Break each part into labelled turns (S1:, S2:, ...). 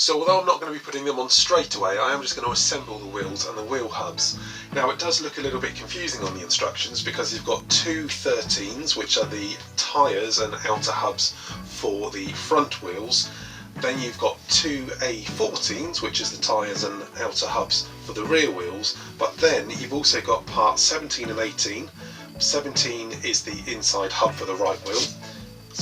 S1: So although I'm not going to be putting them on straight away, I am just going to assemble the wheels and the wheel hubs. Now it does look a little bit confusing on the instructions because you've got two 13s, which are the tyres and outer hubs for the front wheels. Then you've got two A14s, which is the tyres and outer hubs for the rear wheels. But then you've also got parts 17 and 18. 17 is the inside hub for the right wheel.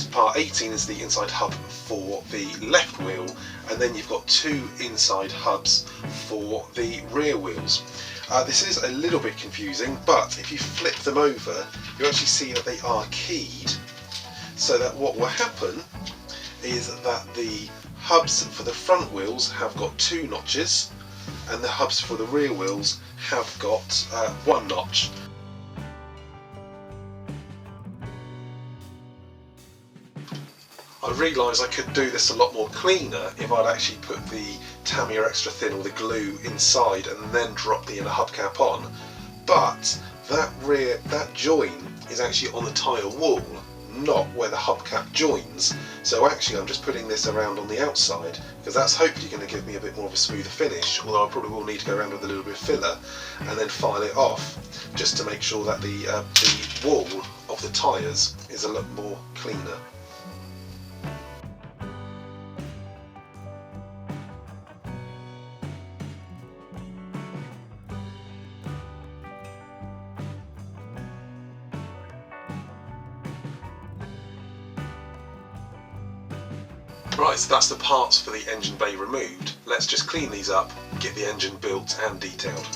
S1: Part 18 is the inside hub for the left wheel, and then you've got two inside hubs for the rear wheels. This is a little bit confusing, but if you flip them over, you actually see that they are keyed, so that what will happen is that the hubs for the front wheels have got two notches, and the hubs for the rear wheels have got one notch. I realised I could do this a lot more cleaner if I'd actually put the Tamiya Extra Thin or the glue inside and then drop the inner hubcap on, but that join is actually on the tyre wall, not where the hubcap joins. So actually I'm just putting this around on the outside because that's hopefully going to give me a bit more of a smoother finish, although I probably will need to go around with a little bit of filler and then file it off just to make sure that the wall of the tyres is a lot more cleaner. Right, so that's the parts for the engine bay removed. Let's just clean these up, get the engine built and detailed.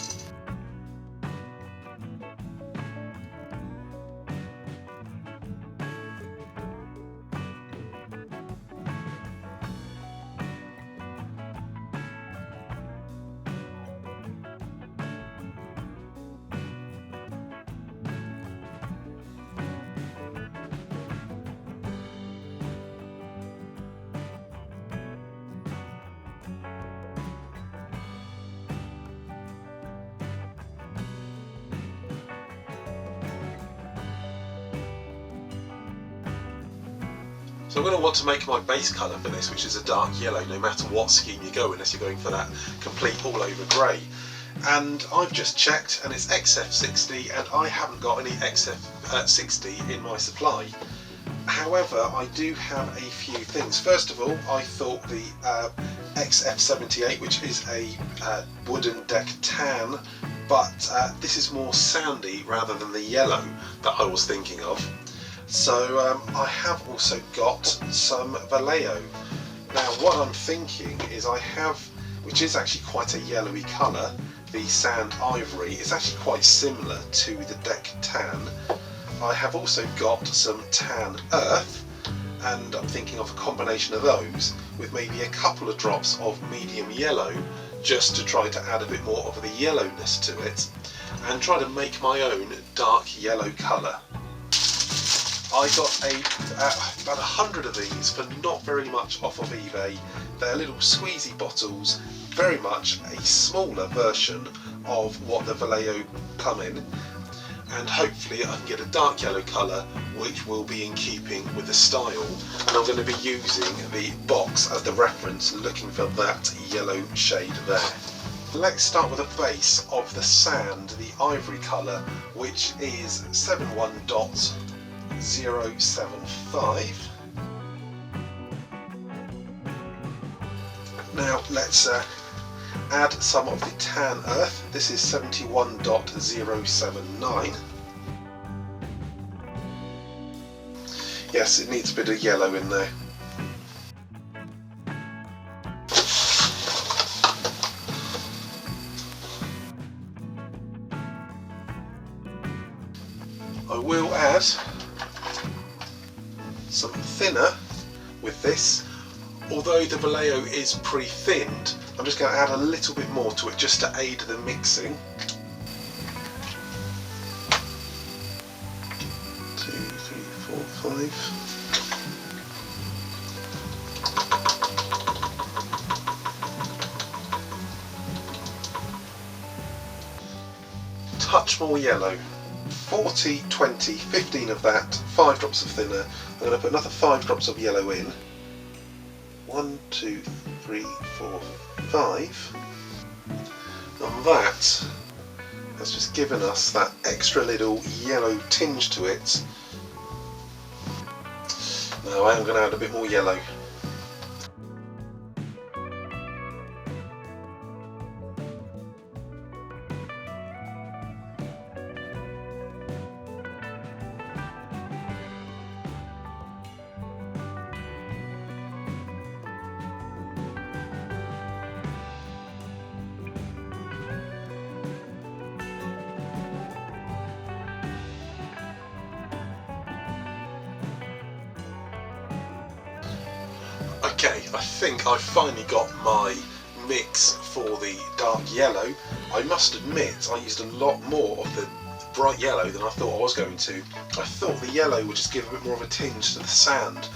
S1: So I'm going to want to make my base colour for this, which is a dark yellow, no matter what scheme you go, unless you're going for that complete all over grey. And I've just checked and it's XF60 and I haven't got any XF60 in my supply. However, I do have a few things. First of all, I thought the XF78, which is a wooden deck tan, but this is more sandy rather than the yellow that I was thinking of. So I have also got some Vallejo. Now what I'm thinking is I have, which is actually quite a yellowy colour, the sand ivory. It's actually quite similar to the deck tan. I have also got some tan earth, and I'm thinking of a combination of those with maybe a couple of drops of medium yellow, just to try to add a bit more of the yellowness to it and try to make my own dark yellow colour. I got about 100 of these for not very much off of eBay. They're little squeezy bottles, very much a smaller version of what the Vallejo come in, and hopefully I can get a dark yellow colour which will be in keeping with the style, and I'm going to be using the box as the reference, looking for that yellow shade there. Let's start with a base of the sand, the ivory colour, which is 71.075. Now let's add some of the tan earth. This is 71.079. Yes, it needs a bit of yellow in there. I will add some thinner with this. Although the Vallejo is pre-thinned, I'm just going to add a little bit more to it just to aid the mixing. 2, 3, 4, 5. Touch more yellow. 40, 20, 15 of that, 5 drops of thinner. I'm going to put another 5 drops of yellow in. 1, 2, 3, 4, 5, and that has just given us that extra little yellow tinge to it. Now I am going to add a bit more yellow. Okay, I think I've finally got my mix for the dark yellow. I must admit I used a lot more of the bright yellow than I thought I was going to. I thought the yellow would just give a bit more of a tinge to the sand,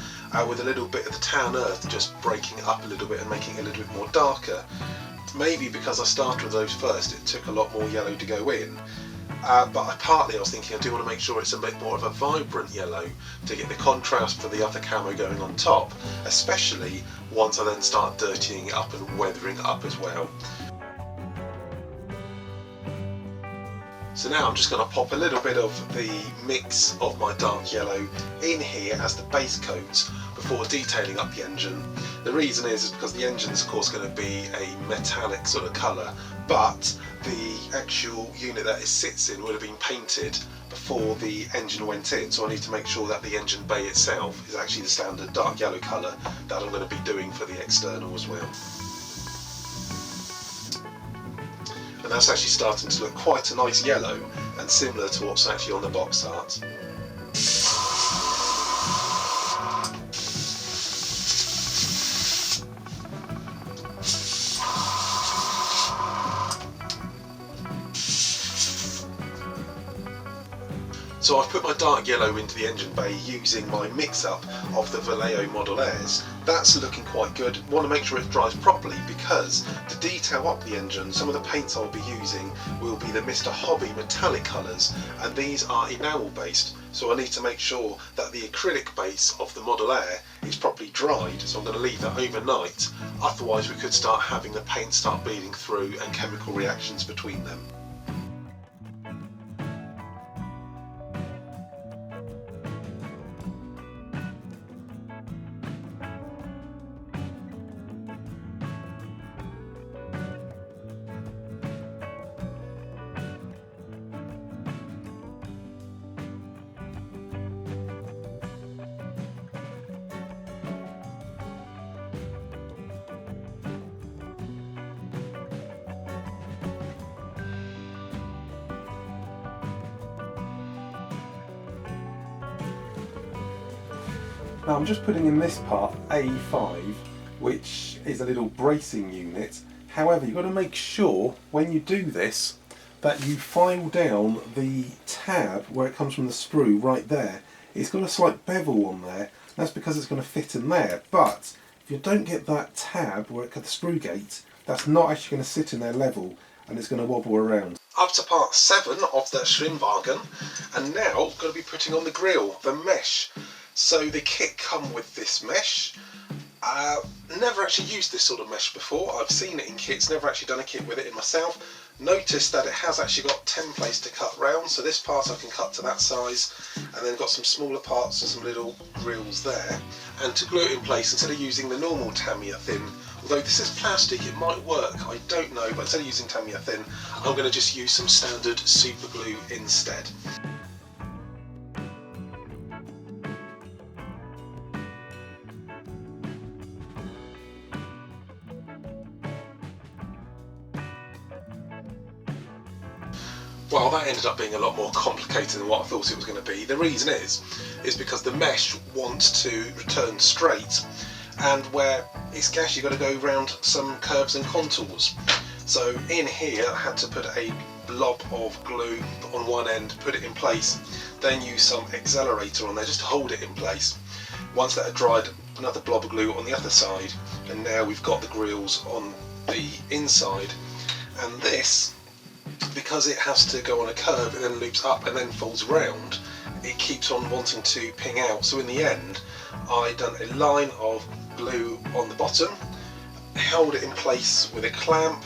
S1: with a little bit of the tan earth just breaking it up a little bit and making it a little bit more darker. Maybe because I started with those first, it took a lot more yellow to go in. But partly I was thinking I do want to make sure it's a bit more of a vibrant yellow to get the contrast for the other camo going on top, especially once I then start dirtying it up and weathering it up as well. So now I'm just going to pop a little bit of the mix of my dark yellow in here as the base coat before detailing up the engine. The reason is because the engine's of course going to be a metallic sort of colour, but the actual unit that it sits in would have been painted before the engine went in, so I need to make sure that the engine bay itself is actually the standard dark yellow colour that I'm going to be doing for the external as well. And that's actually starting to look quite a nice yellow and similar to what's actually on the box art. So I've put my dark yellow into the engine bay using my mix-up of the Vallejo Model Airs. That's looking quite good. I want to make sure it dries properly because to detail up the engine, some of the paints I'll be using will be the Mr. Hobby metallic colours, and these are enamel based. So I need to make sure that the acrylic base of the Model Air is properly dried, so I'm going to leave that overnight. Otherwise we could start having the paint start bleeding through and chemical reactions between them. Now I'm just putting in this part A5, which is a little bracing unit. However, you've got to make sure when you do this that you file down the tab where it comes from the sprue right there. It's got a slight bevel on there. That's because it's going to fit in there. But if you don't get that tab where it got the sprue gate, that's not actually going to sit in there level and it's going to wobble around. Up to part 7 of the Schwimmwagen, and now I'm going to be putting on the grille, the mesh. So the kit come with this mesh. Never actually used this sort of mesh before. I've seen it in kits, never actually done a kit with it in myself. Notice that it has actually got templates to cut round, so this part I can cut to that size, and then got some smaller parts and some little grills there. And to glue it in place, instead of using the normal Tamiya thin, although this is plastic, it might work, I don't know, but instead of using Tamiya thin, I'm going to just use some standard super glue instead. Well, that ended up being a lot more complicated than what I thought it was going to be. The reason is because the mesh wants to return straight, and where it's actually got to go around some curves and contours. So in here I had to put a blob of glue on one end, put it in place, then use some accelerator on there just to hold it in place. Once that had dried, another blob of glue on the other side, and now we've got the grills on the inside. And this, because it has to go on a curve and then loops up and then folds round, it keeps on wanting to ping out. So in the end, I done a line of glue on the bottom, held it in place with a clamp,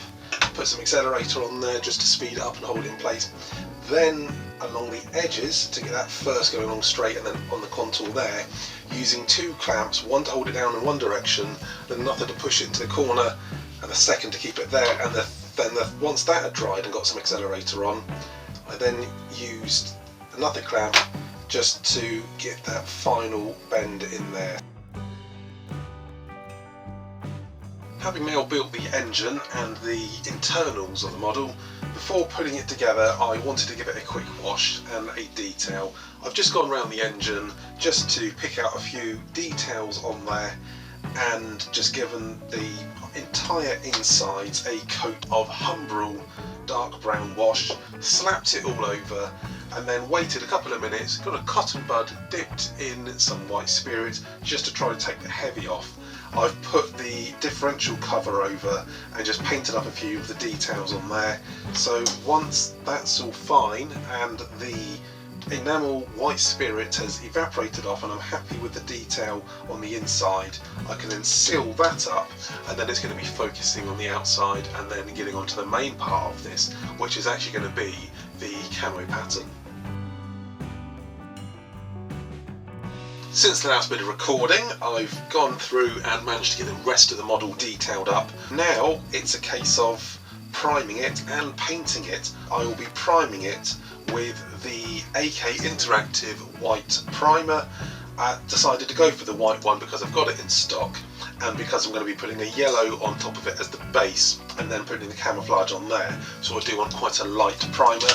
S1: put some accelerator on there just to speed it up and hold it in place. Then along the edges to get that first going along straight, and then on the contour there, using 2 clamps, one to hold it down in one direction, then another to push it into the corner, and the second to keep it there. And once that had dried and got some accelerator on, I then used another clamp just to get that final bend in there. Having now built the engine and the internals of the model, before putting it together I wanted to give it a quick wash and a detail. I've just gone around the engine just to pick out a few details on there and just given the entire insides a coat of Humbrol Dark Brown Wash, slapped it all over, and then waited a couple of minutes, got a cotton bud dipped in some white spirit just to try to take the heavy off. I've put the differential cover over and just painted up a few of the details on there. So once that's all fine and the enamel white spirit has evaporated off and I'm happy with the detail on the inside, I can then seal that up, and then it's going to be focusing on the outside and then getting onto the main part of this, which is actually going to be the camo pattern. Since the last bit of recording, I've gone through and managed to get the rest of the model detailed up. Now it's a case of priming it and painting it. I will be priming it with the AK Interactive white primer. I decided to go for the white one because I've got it in stock, and because I'm going to be putting a yellow on top of it as the base and then putting the camouflage on there, so I do want quite a light primer.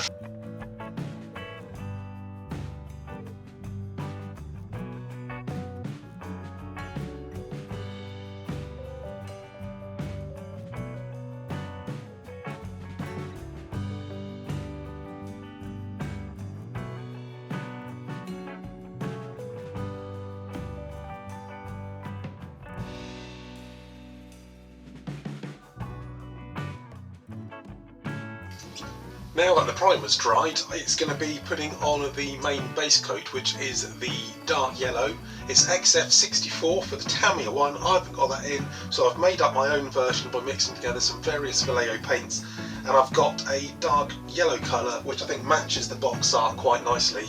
S1: Now that the primer's dried, it's going to be putting on the main base coat, which is the dark yellow. It's XF64 for the Tamiya one. I haven't got that in, so I've made up my own version by mixing together some various Vallejo paints, and I've got a dark yellow colour which I think matches the box art quite nicely.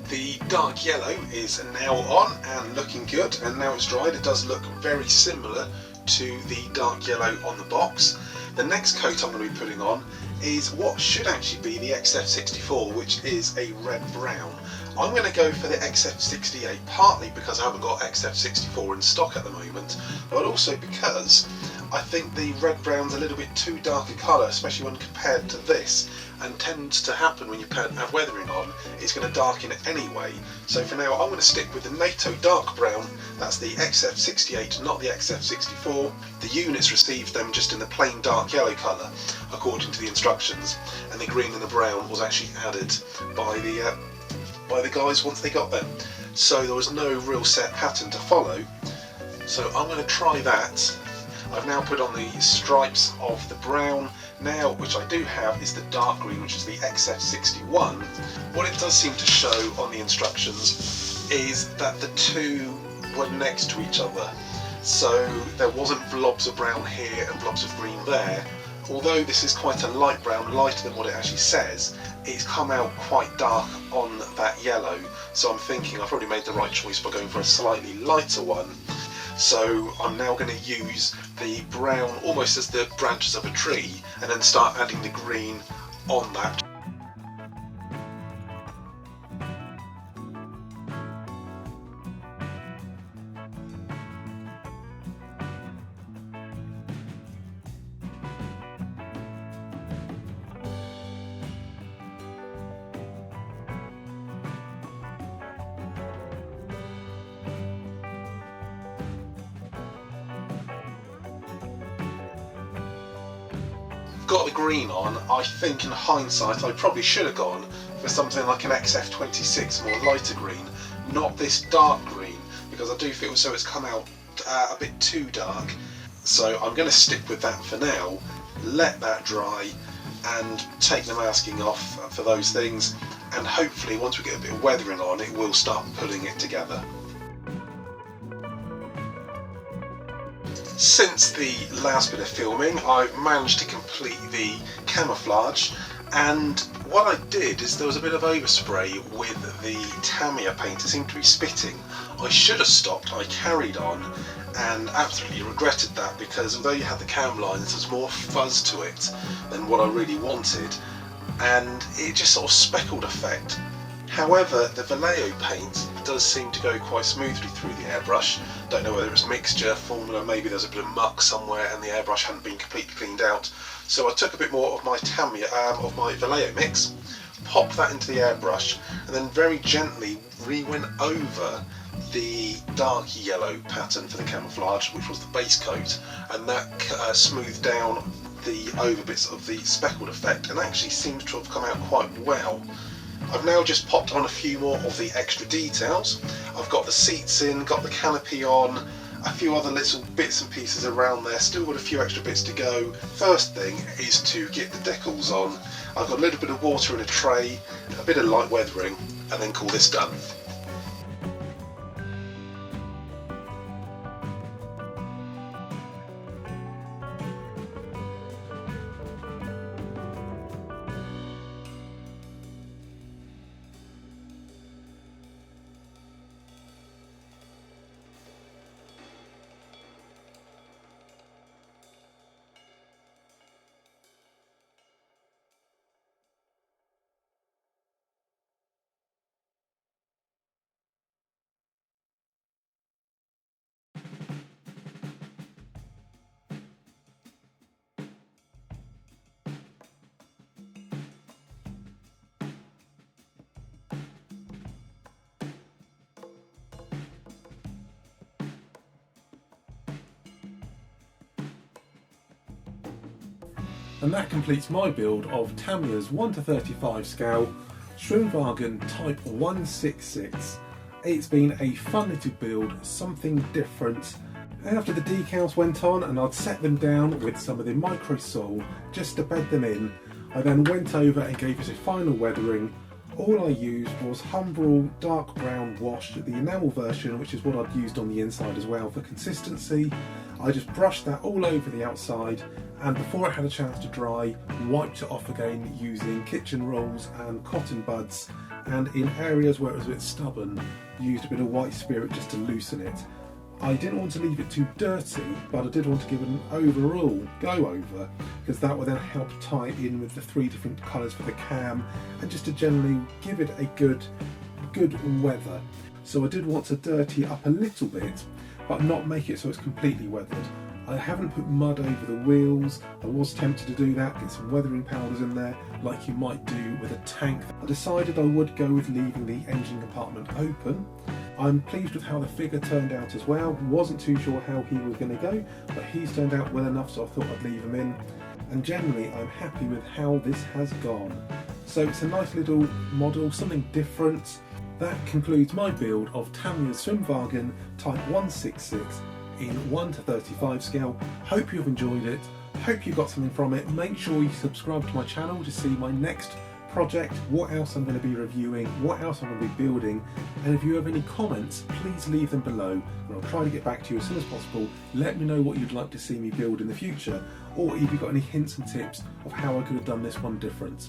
S1: The dark yellow is now on and looking good, and now it's dried it does look very similar to the dark yellow on the box. The next coat I'm going to be putting on is what should actually be the XF64, which is a red brown. I'm going to go for the XF68, partly because I haven't got XF64 in stock at the moment, but also because I think the red brown's a little bit too dark a colour, especially when compared to this, and tends to happen when you have weathering on. It's going to darken it anyway. So for now I'm going to stick with the NATO dark brown. That's the XF68, not the XF64. The units received them just in the plain dark yellow colour according to the instructions, and the green and the brown was actually added by the guys once they got them. So there was no real set pattern to follow. So I'm going to try that. I've now put on the stripes of the brown. Now, which I do have, is the dark green, which is the XF61. What it does seem to show on the instructions is that the two were next to each other. So there wasn't blobs of brown here and blobs of green there. Although this is quite a light brown, lighter than what it actually says, it's come out quite dark on that yellow. So I'm thinking I've probably made the right choice by going for a slightly lighter one. So I'm now going to use the brown almost as the branches of a tree, and then start adding the green on that. got the green on, I think in hindsight I probably should have gone for something like an XF26, more lighter green, not this dark green, because I do feel so it's come out a bit too dark. So I'm going to stick with that for now, let that dry and take the masking off for those things, and hopefully once we get a bit of weathering on it will start pulling it together. Since the last bit of filming I've managed to complete the camouflage, and what I did is there was a bit of overspray with the Tamiya paint. It seemed to be spitting. I should have stopped, I carried on and absolutely regretted that, because although you had the cam lines there's more fuzz to it than what I really wanted, and it just sort of speckled effect. However, the Vallejo paint does seem to go quite smoothly through the airbrush. Don't know whether it's mixture, formula, maybe there's a bit of muck somewhere and the airbrush hadn't been completely cleaned out. So I took a bit more of my Tamiya, of my Vallejo mix, popped that into the airbrush, and then very gently went over the dark yellow pattern for the camouflage, which was the base coat, and that smoothed down the over bits of the speckled effect and actually seems to have come out quite well. I've now just popped on a few more of the extra details. I've got the seats in, got the canopy on, a few other little bits and pieces around there, still got a few extra bits to go. First thing is to get the decals on. I've got a little bit of water in a tray, a bit of light weathering, and then call this done. And that completes my build of Tamiya's 1:35 scale Schwimmwagen Type 166. It's been a fun little build, something different. After the decals went on and I'd set them down with some of the MicroSol just to bed them in, I then went over and gave it a final weathering. All I used was Humbrol Dark Brown Wash, the enamel version, which is what I'd used on the inside as well for consistency. I just brushed that all over the outside, and before it had a chance to dry, wiped it off again using kitchen rolls and cotton buds, and in areas where it was a bit stubborn, used a bit of white spirit just to loosen it. I didn't want to leave it too dirty, but I did want to give it an overall go over, because that would then help tie it in with the 3 different colours for the cam, and just to generally give it a good weather. So I did want to dirty it up a little bit, but not make it so it's completely weathered. I haven't put mud over the wheels. I was tempted to do that, get some weathering powders in there like you might do with a tank. I decided I would go with leaving the engine compartment open. I'm pleased with how the figure turned out as well. Wasn't too sure how he was going to go, but he's turned out well enough, so I thought I'd leave him in. And generally I'm happy with how this has gone. So it's a nice little model, something different. That concludes my build of Tamiya's Schwimmwagen Type 166 in 1:35 scale. Hope you've enjoyed it, hope you got something from it. Make sure you subscribe to my channel to see my next project, what else I'm going to be reviewing, what else I'm going to be building, and if you have any comments please leave them below and I'll try to get back to you as soon as possible. Let me know what you'd like to see me build in the future, or if you've got any hints and tips of how I could have done this one different.